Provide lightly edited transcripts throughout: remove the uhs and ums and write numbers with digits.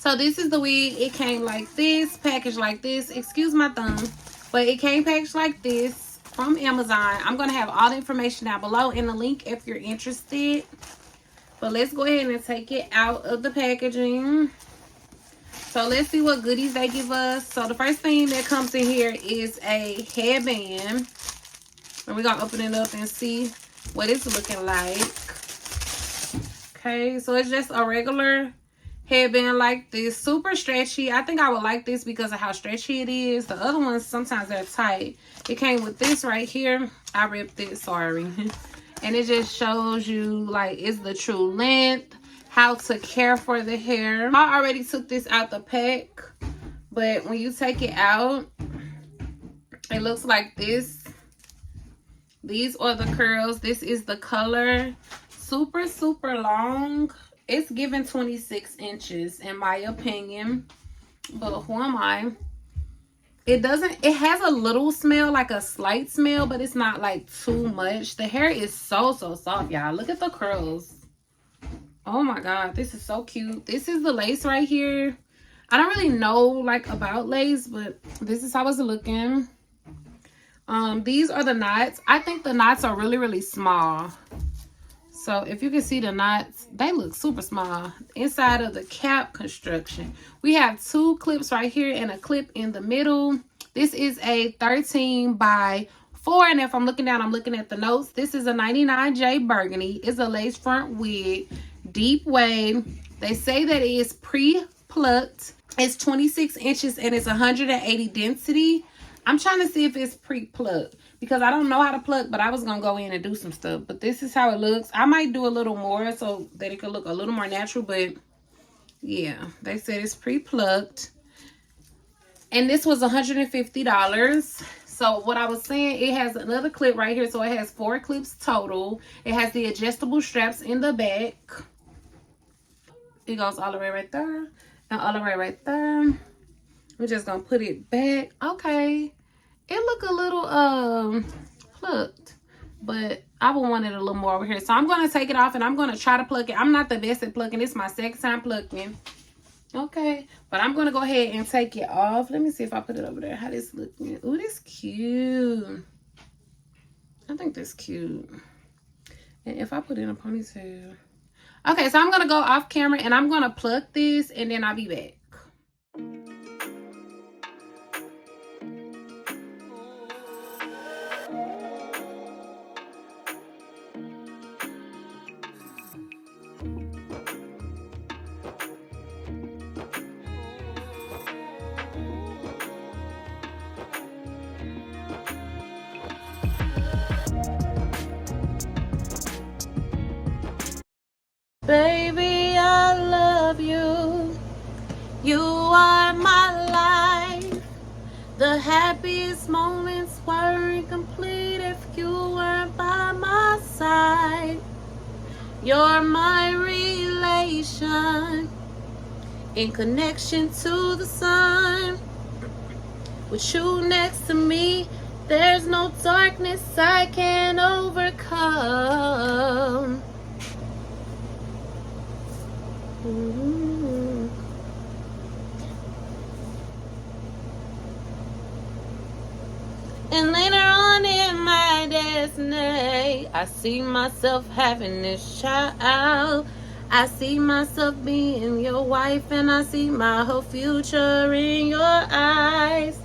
So this is the wig. It came like this, packaged like this. Excuse my thumb. But it came packaged like this from Amazon. I'm going to have all the information down below in the link if you're interested. But let's go ahead and take it out of the packaging. So let's see what goodies they give us. So the first thing that comes in here is a headband. And we're going to open it up and see what it's looking like. Okay, so it's just a regular headband like this. Super stretchy. I think I would like this because of how stretchy it is. The other ones, sometimes they're tight. It came with this right here. I ripped it, sorry. And it just shows you, like, it's the true length, how to care for the hair. I already took this out the pack, but when you take it out, it looks like this. These are the curls. This is the color. Super, super long. It's given 26 inches in my opinion. But who am I? It has a little smell, like a slight smell, but it's not like too much. The hair is so soft, y'all. Look at the curls. Oh my god, this is so cute. This is the lace right here. I don't really know like about lace, but this is how it's looking. These are the knots. I think the knots are really small. So if you can see the knots, they look super small. Inside of the cap construction, we have 2 clips right here and a clip in the middle. This is a 13 by 4. And if I'm looking down, I'm looking at the notes. This is a 99J burgundy. It's a lace front wig, deep wave. They say that it is pre-plucked. It's 26 inches and it's 180 density. I'm trying to see if it's pre-plucked because I don't know how to pluck, but I was going to go in and do some stuff. But this is how it looks. I might do a little more so that it could look a little more natural, but yeah, they said it's pre-plucked. And this was $150. So what I was saying, it has another clip right here. So it has 4 clips total. It has the adjustable straps in the back. It goes all the way right there and all the way right there. We're just gonna put it back. Okay, it look a little plucked, but I would want it a little more over here. So I'm gonna take it off and I'm gonna try to pluck it. I'm not the best at plucking. It's my second time plucking. Okay, but I'm gonna go ahead and take it off. Let me see if I put it over there. How this looking? Ooh, this cute. I think this cute. And if I put it in a ponytail. Okay, so I'm gonna go off camera and I'm gonna pluck this and then I'll be back. Baby, I love you. You are my life. The happiest moments weren't complete if you weren't by my side. You're my relation in connection to the sun. With you next to me, there's no darkness I can overcome. And later on in my destiny, I see myself having this child. I see myself being your wife, and I see my whole future in your eyes.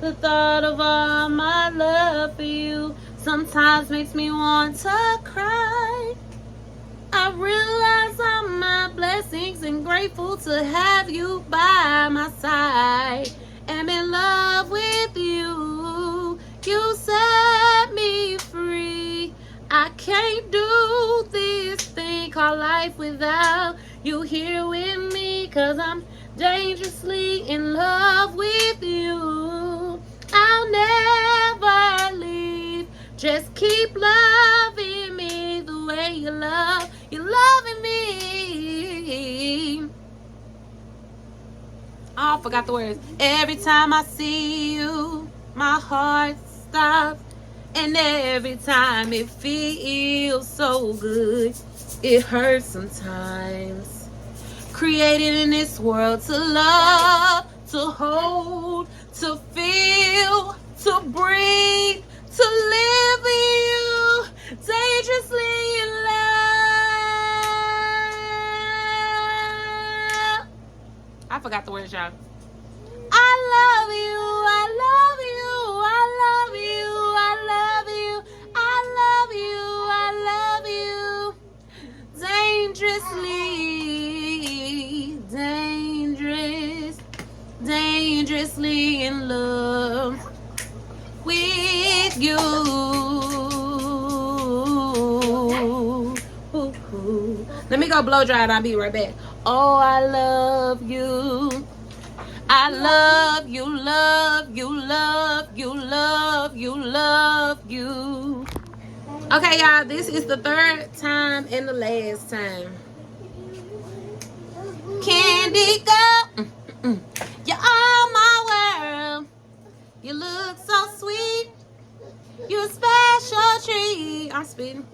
The thought of all my love for you sometimes makes me want to cry. I realize all my blessings and grateful to have you by my side. Am in love with you. You set me free. I can't do this thing called life without you here with me, 'cause I'm dangerously in love with you. I'll never leave. Just keep loving me the way you love. You're loving me. Oh, I forgot the words. Every time I see you, my heart stops. And every time it feels so good, it hurts sometimes. created in this world to love, to hold, to feel, to breathe, to live in you, dangerously in love. I forgot the words, y'all. I love you, I love you, I love you, I love you, I love you, I love you. Dangerously, dangerously in love with you. Let me go blow dry and I'll be right back. Oh, I love you. I love you, love you, love you, love you, love you. Okay, y'all, this is the third time and the last time. Candy girl, you're all my world. You look so sweet. You're a special treat. I'm spitting.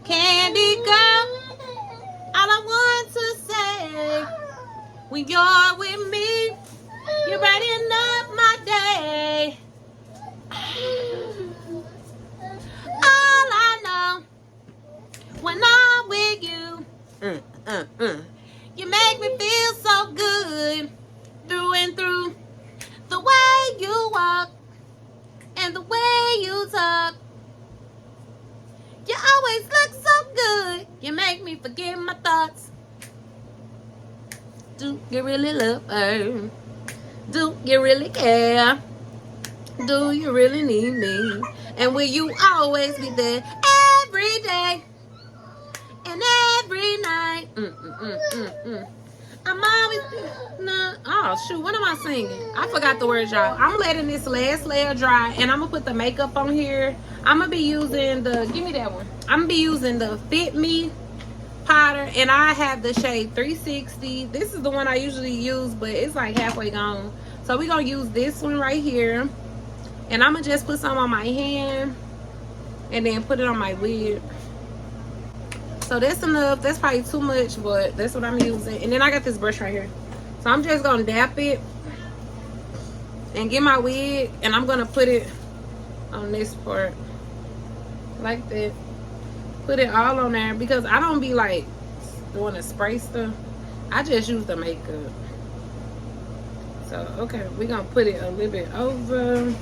Candy girl, all I want to say, when you're with me, you're brighten up my day. All I know, when I'm with you, you make me feel so good, through and through. The way you walk and the way you talk, you always look so good. You make me forget my thoughts. Do you really love her? Do you really care? Do you really need me? And will you always be there every day and every night? I'm always no. Oh shoot, what am I singing? I forgot the words, y'all. I'm letting this last layer dry and I'm gonna put the makeup on here. I'm gonna be using the, give me that one. I'm gonna be using the Fit Me powder, and I have the shade 360. This is the one I usually use, but it's like halfway gone. So we're gonna use this one right here, and I'm gonna just put some on my hand and then put it on my wig. So that's enough. That's probably too much, but that's what I'm using. And then I got this brush right here, so I'm just gonna dap it and get my wig, and I'm gonna put it on this part like that. Put it all on there because I don't be like doing the spray stuff. I just use the makeup. So okay, we're gonna put it a little bit over.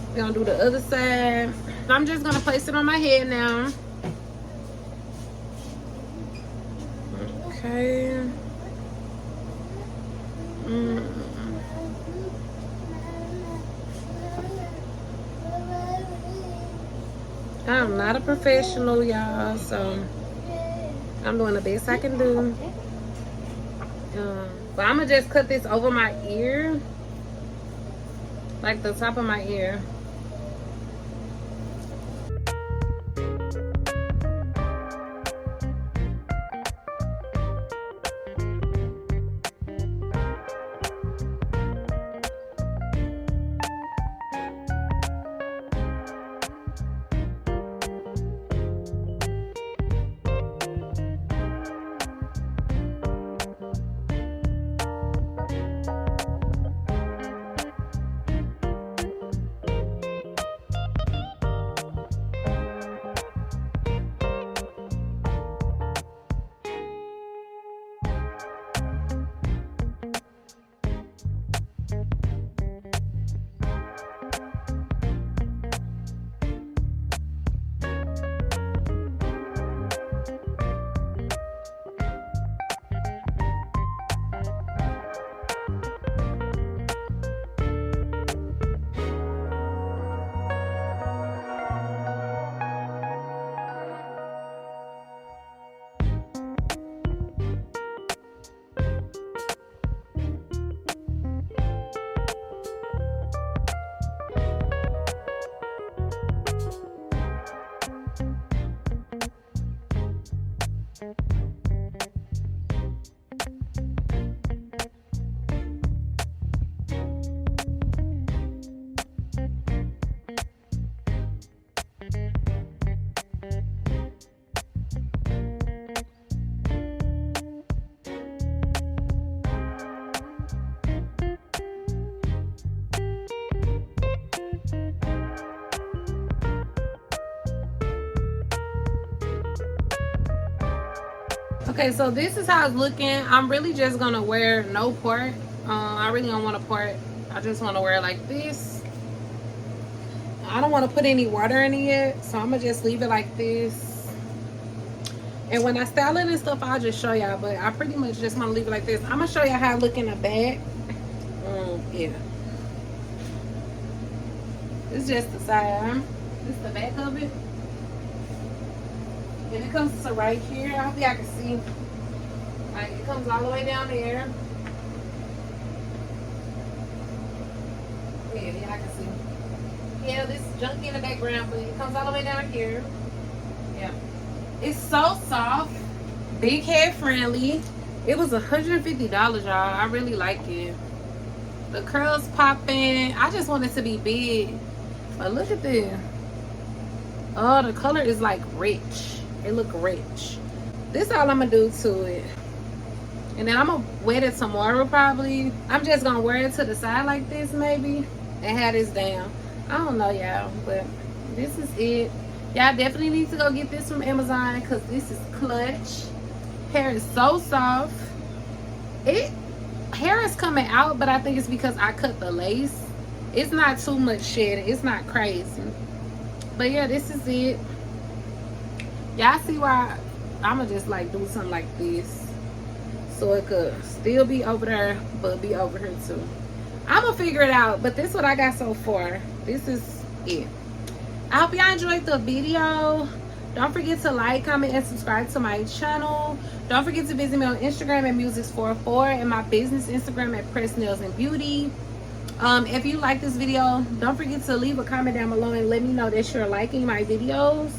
We're gonna do the other side. I'm just gonna place it on my head now. Okay. I'm not a professional, y'all, so I'm doing the best I can do. But I'm gonna just cut this over my ear, like the top of my ear. Okay, so this is how it's looking. I'm really just gonna wear no part. I really don't want a part. I just want to wear it like this. I don't want to put any water in it yet, so I'm gonna just leave it like this. And when I style it and stuff, I'll just show y'all. But I pretty much just want to leave it like this. I'm gonna show y'all how it look in the back. Yeah. It's just the side. This is the back of it. And it comes to right here. I hope y'all can see. Like, it comes all the way down there. Yeah, y'all can see. Yeah, this is junky in the background, but it comes all the way down here. Yeah. It's so soft. Big head friendly. It was $150, y'all. I really like it. The curls popping. I just want it to be big. But look at this. Oh, the color is like rich. It look rich. This is all I'm gonna do to it. And then I'm gonna wet it tomorrow probably. I'm just gonna wear it to the side like this maybe. And have this down. I don't know, y'all. But this is it. Y'all definitely need to go get this from Amazon because this is clutch. Hair is so soft. Hair is coming out, but I think it's because I cut the lace. It's not too much shedding. It's not crazy. But yeah, this is it. Y'all see why I'm gonna just like do something like this so it could still be over there but be over here too. I'm gonna figure it out, but this is what I got so far. This is it. I hope y'all enjoyed the video. Don't forget to like, comment, and subscribe to my channel. Don't forget to visit me on Instagram at Musics44 and my business Instagram at Press Nails and Beauty. If you like this video, don't forget to leave a comment down below and let me know that you're liking my videos.